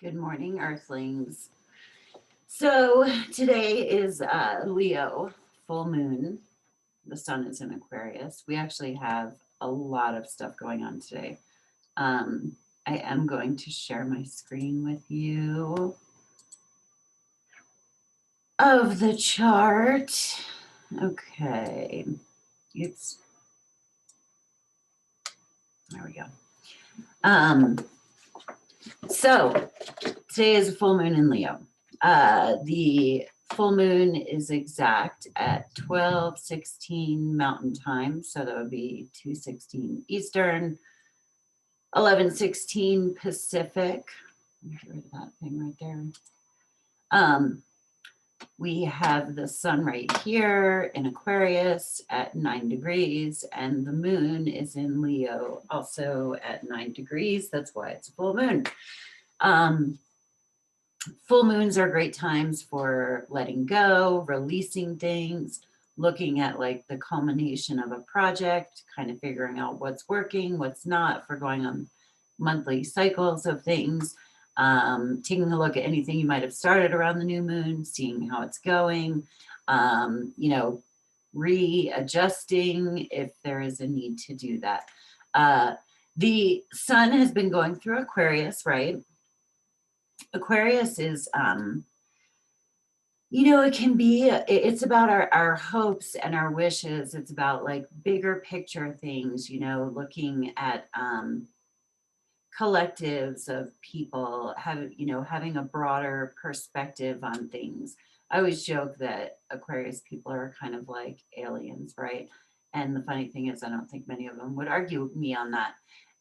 Good morning, Earthlings. So today is Leo full moon. The sun is in Aquarius. We actually have a lot of stuff going on today. I am going to share my screen with you of the chart. Okay, there we go. So today is a full moon in Leo. The full moon is exact at 12:16 Mountain Time, so that would be 2:16 Eastern, 11:16 Pacific. Get rid of that thing right there. We have the sun right here in Aquarius at 9 degrees, and the moon is in Leo also at 9 degrees. That's why it's a full moon. Full moons are great times for letting go, releasing things, looking at like the culmination of a project, kind of figuring out what's working, what's not, for going on monthly cycles of things, taking a look at anything you might have started around the new moon, seeing how it's going, readjusting if there is a need to do that. The sun has been going through Aquarius, right? Aquarius is, it can be, it's about our hopes and our wishes. It's about like bigger picture things, looking at collectives of people, having a broader perspective on things. I always joke that Aquarius people are kind of like aliens, right? And the funny thing is, I don't think many of them would argue with me on that.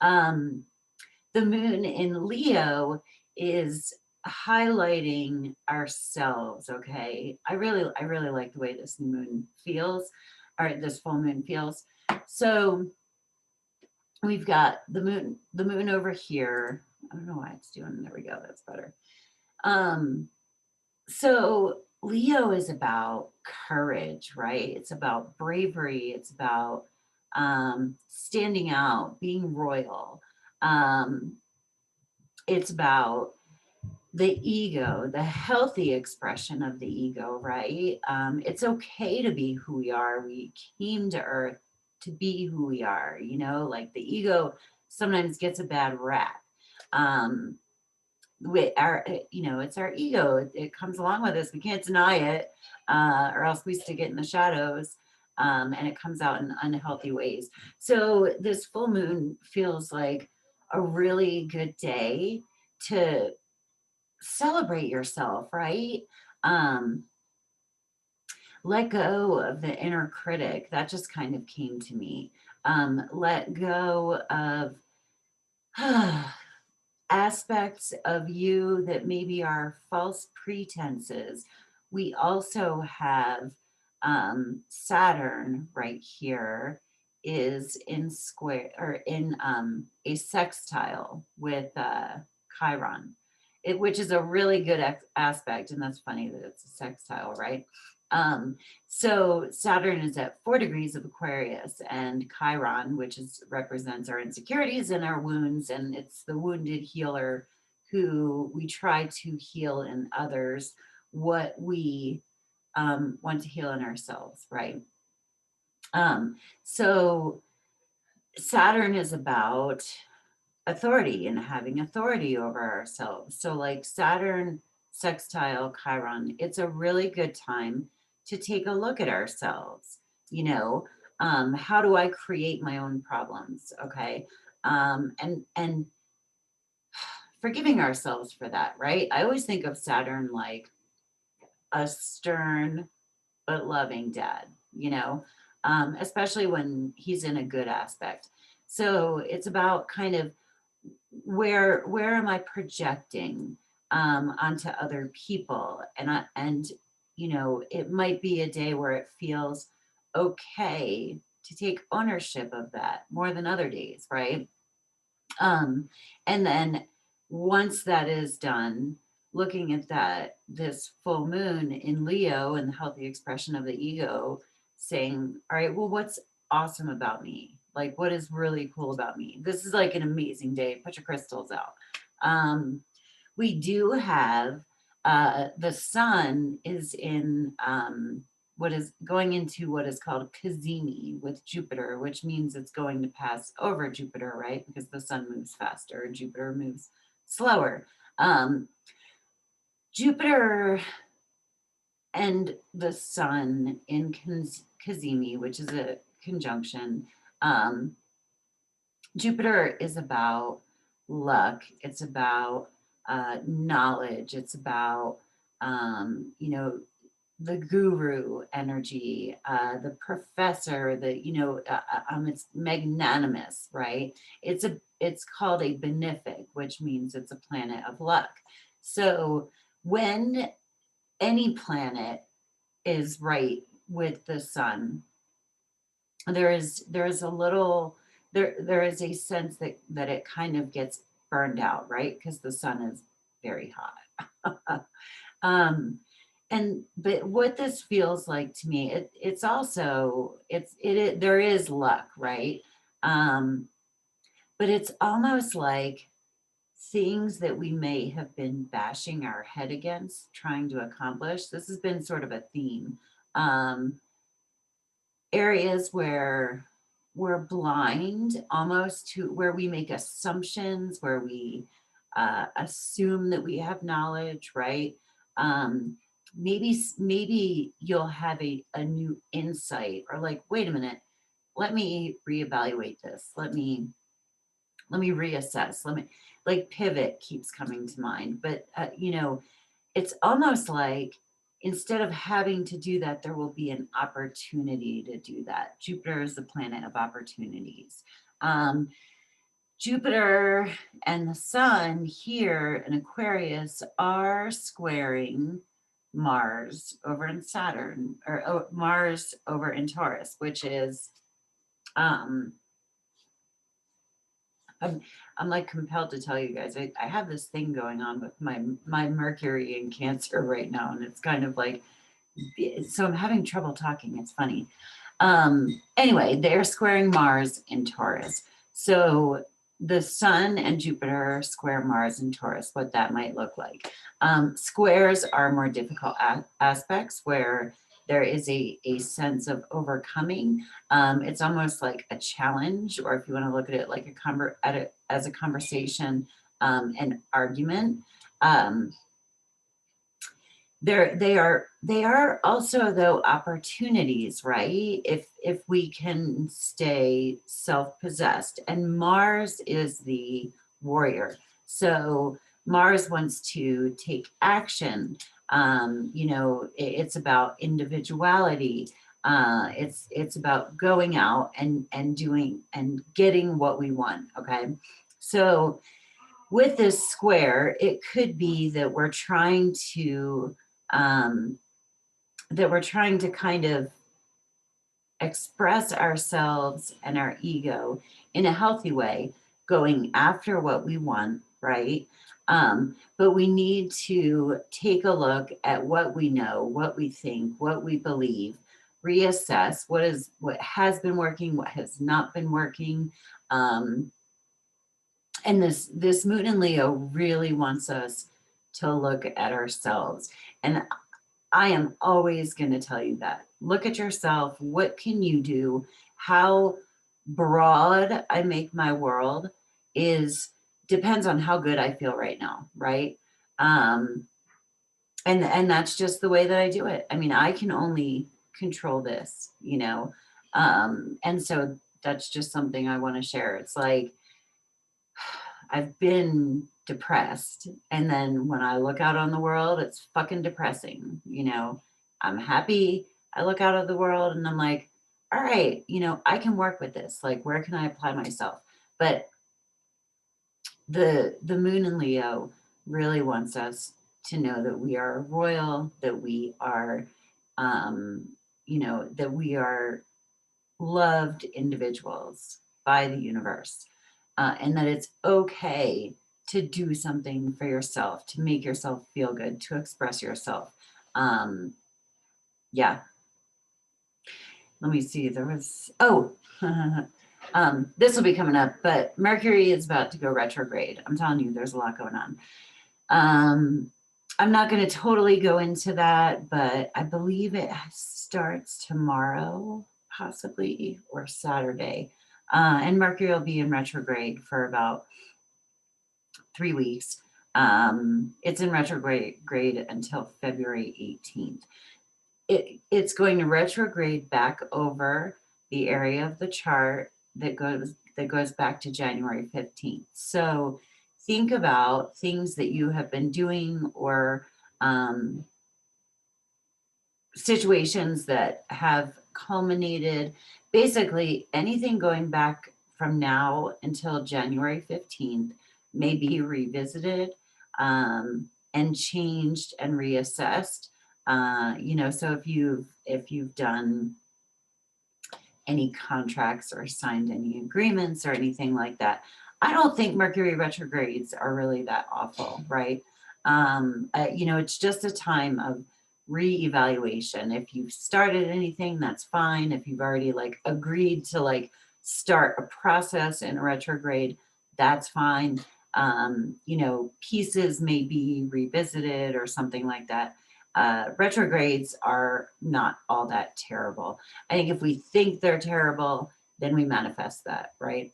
The moon in Leo is highlighting ourselves. Okay, I really like the way this new moon feels, or this full moon feels. So we've got the moon over here. I don't know why it's doing. There we go. That's better. So Leo is about courage, right? It's about bravery. It's about standing out, being royal. It's about the ego, the healthy expression of the ego, right? It's okay to be who we are. We came to Earth to be who we are, like the ego sometimes gets a bad rap. It's our ego. It comes along with us. We can't deny it, or else we stick it in the shadows. And it comes out in unhealthy ways. So this full moon feels like a really good day to celebrate yourself, right? Let go of the inner critic. That just kind of came to me. Let go of aspects of you that maybe are false pretenses. We also have Saturn right here is in square or in a sextile with Chiron, which is a really good aspect. And that's funny that it's a sextile, right? So Saturn is at 4 degrees of Aquarius, and Chiron, which represents our insecurities and our wounds, and it's the wounded healer who we try to heal in others what we want to heal in ourselves, right? So Saturn is about authority and having authority over ourselves. So like Saturn sextile Chiron, it's a really good time to take a look at ourselves. How do I create my own problems? Okay. And forgiving ourselves for that, right? I always think of Saturn like a stern but loving dad, especially when he's in a good aspect. So it's about kind of where am I projecting onto other people, and it might be a day where it feels okay to take ownership of that more than other days, right? And then once that is done, looking at this full moon in Leo and the healthy expression of the ego, saying, all right, well, what's awesome about me? Like, what is really cool about me? This is like an amazing day. Put your crystals out. we do have the sun is in what is going into what is called cazimi with Jupiter, which means it's going to pass over Jupiter, right? Because the sun moves faster and Jupiter moves slower. Jupiter and the sun in cazimi, which is a conjunction. Jupiter is about luck. It's about knowledge. It's about, you know, the guru energy, the professor, it's magnanimous, right? It's called a benefic, which means it's a planet of luck. So when any planet is right with the sun, there is a little there is a sense that it kind of gets burned out, right? Because the sun is very hot. But what this feels like to me, it's also there is luck, right? But it's almost like things that we may have been bashing our head against trying to accomplish. This has been sort of a theme. Areas where we're blind almost to where we make assumptions, where we assume that we have knowledge, right? Maybe you'll have a new insight or like, wait a minute, let me reevaluate this. Let me reassess. Let me like pivot keeps coming to mind. But it's almost like instead of having to do that, there will be an opportunity to do that. Jupiter is the planet of opportunities. Jupiter and the sun here in Aquarius are squaring Mars over in Saturn, or Mars over in Taurus, which is I'm like compelled to tell you guys, I have this thing going on with my Mercury in Cancer right now, and it's kind of like, so I'm having trouble talking. It's funny. Anyway, they're squaring Mars in Taurus. So the sun and Jupiter square Mars in Taurus, what that might look like. Squares are more difficult aspects where there is a sense of overcoming. It's almost like a challenge, or if you want to look at it like as a conversation, an argument. They are also though opportunities, right? If we can stay self-possessed, and Mars is the warrior, so Mars wants to take action. It's about individuality. It's about going out and doing and getting what we want. Okay, so with this square, it could be that we're trying to kind of express ourselves and our ego in a healthy way, going after what we want, right? But we need to take a look at what we know, what we think, what we believe, reassess what has been working, what has not been working. And this moon in Leo really wants us to look at ourselves. And I am always going to tell you that. Look at yourself. What can you do? How broad I make my world depends on how good I feel right now, right? And that's just the way that I do it. I mean, I can only control this, and so that's just something I want to share. It's like I've been depressed, and then when I look out on the world, it's fucking depressing. I'm happy. I look out of the world and I'm like, all right, I can work with this. Like, where can I apply myself? But the moon in Leo really wants us to know that we are royal, that we are that we are loved individuals by the universe, and that it's okay to do something for yourself, to make yourself feel good, to express yourself. Yeah. Let me see. This will be coming up, but Mercury is about to go retrograde. I'm telling you, there's a lot going on. I'm not going to totally go into that, but I believe it starts tomorrow, possibly, or Saturday. And Mercury will be in retrograde for about 3 weeks. It's in retrograde until February 18th. It's going to retrograde back over the area of the chart that goes back to January 15th. So think about things that you have been doing, or situations that have culminated. Basically, anything going back from now until January 15th may be revisited, and changed and reassessed. So if you've done any contracts or signed any agreements or anything like that, I don't think Mercury retrogrades are really that awful, right? It's just a time of reevaluation. If you've started anything, that's fine. If you've already agreed to start a process in a retrograde, that's fine. Pieces may be revisited or something like that. Retrogrades are not all that terrible. I think if we think they're terrible, then we manifest that, right?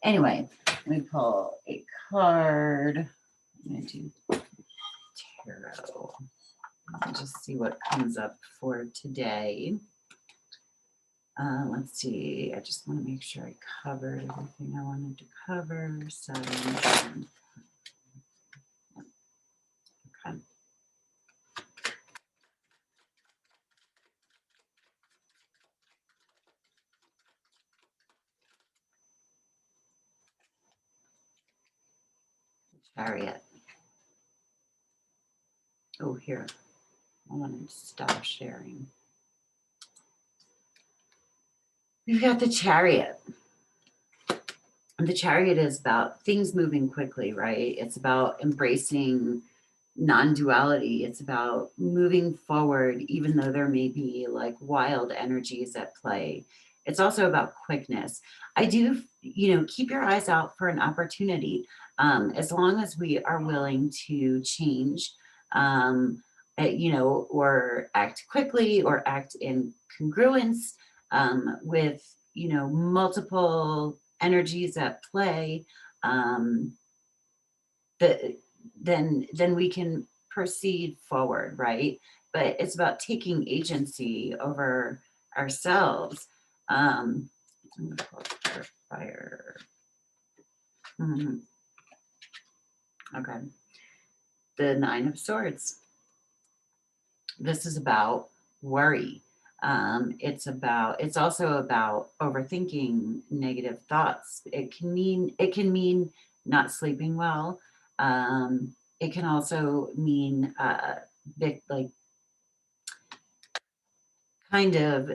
Anyway, let me pull a card. I'm going to do tarot. Just see what comes up for today. Let's see. I just want to make sure I covered everything I wanted to cover. So, okay. Chariot. Oh, here. I want to stop sharing. We've got the Chariot. And the Chariot is about things moving quickly, right? It's about embracing non-duality. It's about moving forward, even though there may be wild energies at play. It's also about quickness. I do, keep your eyes out for an opportunity. As long as we are willing to change, or act quickly or act in congruence with, multiple energies at play, then we can proceed forward, right? But it's about taking agency over ourselves. I'm gonna pull for fire. Okay. The Nine of Swords. This is about worry. It's also about overthinking negative thoughts. It can mean not sleeping well. It can also mean kind of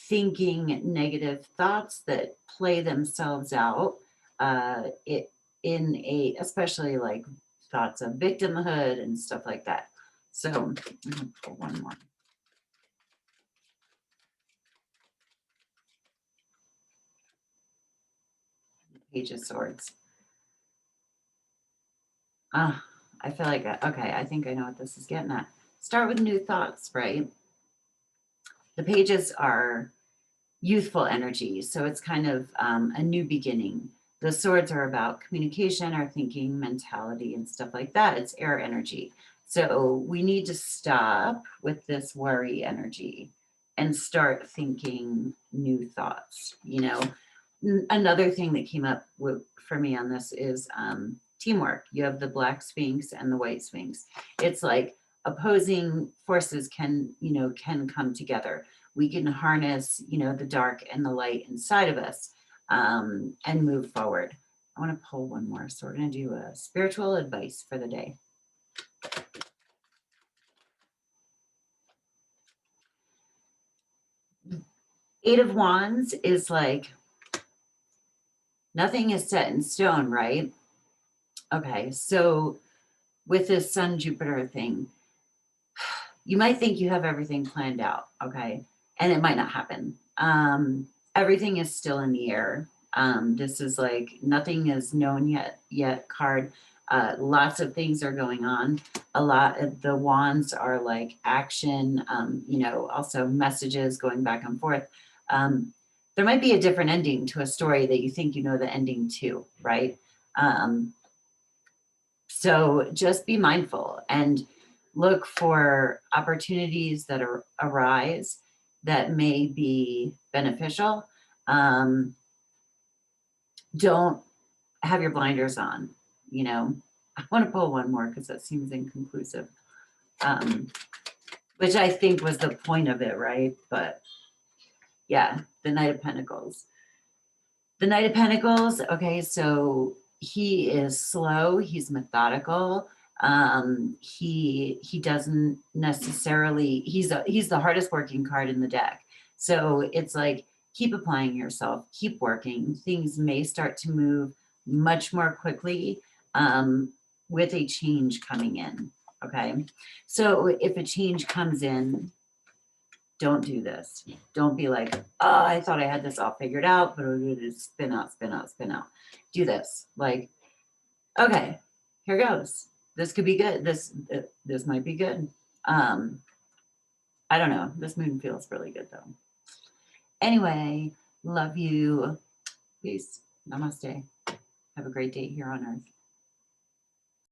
thinking negative thoughts that play themselves out especially thoughts of victimhood and stuff like that. So I'm gonna pull one more. Page of Swords. I feel like, okay, I think I know what this is getting at. Start with new thoughts, right? The pages are youthful energy, so it's kind of a new beginning. The swords are about communication, our thinking, mentality, and stuff like that. It's air energy. So we need to stop with this worry energy and start thinking new thoughts. Another thing that came up for me on this is teamwork. You have the Black Sphinx and the White Sphinx. It's like opposing forces can come together. We can harness, the dark and the light inside of us, and move forward. I want to pull one more. So we're going to do a spiritual advice for the day. Eight of Wands is nothing is set in stone, right? Okay, so with this Sun Jupiter thing, you might think you have everything planned out, okay? And it might not happen. Everything is still in the air. This is nothing is known yet card. Lots of things are going on. A lot of the wands are like action, you know, also messages going back and forth. There might be a different ending to a story that you think you know the ending to, right? So just be mindful and look for opportunities that arise that may be beneficial. Don't have your blinders on, you know. I want to pull one more because that seems inconclusive, which I think was the point of it, right? But yeah, the Knight of Pentacles. The Knight of Pentacles, okay, so he is slow, he's methodical. He doesn't necessarily, he's the hardest working card in the deck. So it's like, keep applying yourself, keep working. Things may start to move much more quickly with a change coming in, okay? So if a change comes in, don't do this. Don't be like, oh, I thought I had this all figured out, but it is spin out, spin out, spin out. Do this. Like, okay, here goes. This could be good. This might be good. I don't know. This moon feels really good though. Anyway, love you. Peace. Namaste. Have a great day here on Earth.